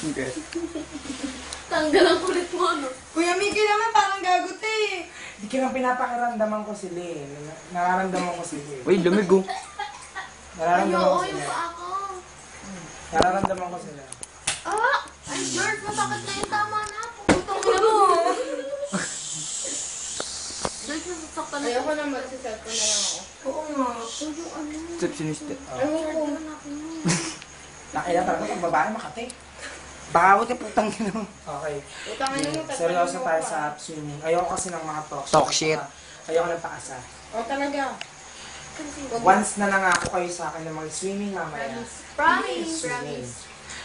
Okay. Tanggal ang kulit mo, ano? Kuya Miki naman parang gagot eh. Hindi ka lang pinapakiramdaman ko sila eh. Nararamdaman ko sila eh. Uy, lamig oh. Nararamdaman ko Ayoko, yung sila. paa ko. Nararamdaman ko sila. Ah! Ay, George, masakit na yung tama na. Puputong na mo. George, nasasaktan na. Ayoko na mag-set ko na lang ako. Oo nga. Yung ano. Step siniste. Ayoko. Nakila talaga pag babae makati. Baka ka putang gino. Okay. Utangan mo. Seryoso tayo sa swimming. Ayoko kasi ng mga Talk shit. Ayoko ng paasa. O talaga. Once na nangako kayo sa akin na mag-swimming mamaya. Promise. Swimming.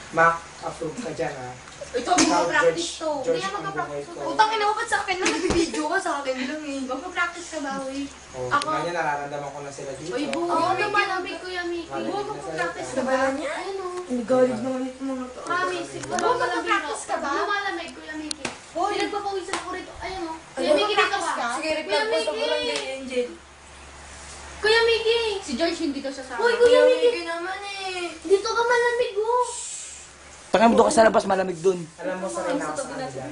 Mac-approve ka dyan ha. Ito, mag-practice to. George, Hindi ako mag-practice. George, Utangin mo ba't sa akin lang? Nag-video ka sa akin lang eh. Magpa-practice ka ba, uy? Oh, Ako- tingnan niya, nararamdaman ko na sila dito. Uy, buo. Oo, lumalamig, Kuya Miki. Malamig Buo, na magpa-practice sila. ka ba? Sabayan niya? Ayun o. Nagalit naman ito mga to. Promise. Buo, magpa-practice ka ba? Lumalamig, Kuya Miki. Hoy. Pinagpapawisan ako rito. Ayun o. Kuya Ano Miki, ba dito practice ka. Sige, Kuya reply po sa Miki. barangay Angel. Kuya Miki. Si George hindi daw sasama. Uy, Kuya Kuya Miki. Miki naman eh. Dito ka malamig, oh. Tangin mo doon ka sa labas, malamig dun. Alam mo sa rin ako sa kanila.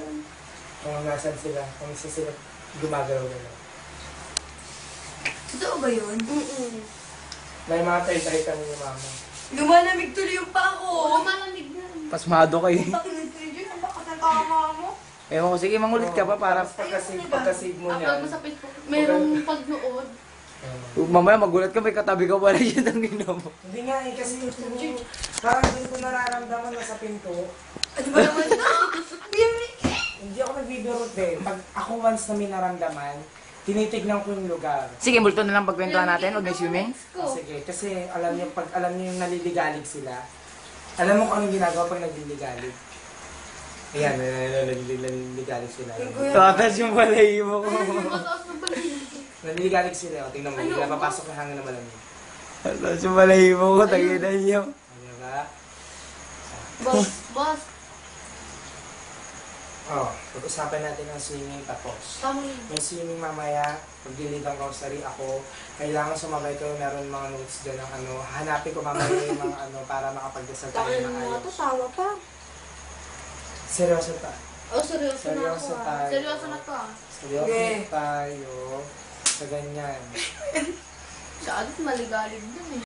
Kung nasan sila, kung isa sila gumagalaw-galaw. Totoo ba yun? May mga tay-tay kami ni mama. Lumalamig tuloy yung pa Oo, ako. malamig na. Pasmado kayo. Takinig ko yun. Ang bakat ng tama mo. Ewan ko, sige, mangulit ka pa para... Pagkasig mo Upload niyan. mo sa Facebook. Merong pagnood. Mamaya magulat ka, may katabi ka pala yun ang ginawa. Hindi nga eh, kasi parang din ko nararamdaman na sa pinto. Ano ba naman na? Kuya Miki. Hindi ako nagbibiro din. Pag ako once na may naramdaman, tinitignan ko yung lugar. Sige, multo na lang pagkwentuhan natin, huwag may swimming. Sige, kasi alam niyo, pag alam niyo yung naliligalig sila, alam mo kung anong ginagawa pag nagliligalig. Ayan, naliligalig sila. Tatas yung balay mo. Mataas ng balik. Naliligalig sila, o tingnan mo, hindi na papasok na hangin na malamig. Tatas yung balay mo ko, tagina niyo. Ano ba? Boss. Oh, pag-usapan natin ang swimming tapos. Tama yun. Yung swimming mamaya, pag-delete ang grocery ako, kailangan sumabay ko, meron mga notes dyan ng ano, hanapin ko mamaya yung mga ano, para makapagdasal tayo Takinig ng mo nga to. ayos. Tawa pa. Seryoso ta. Oh, seryoso na ako. Seryoso tayo. Seryoso na to ah. Seryoso Okay. tayo sa ganyan. Sa alit maligalig dun eh.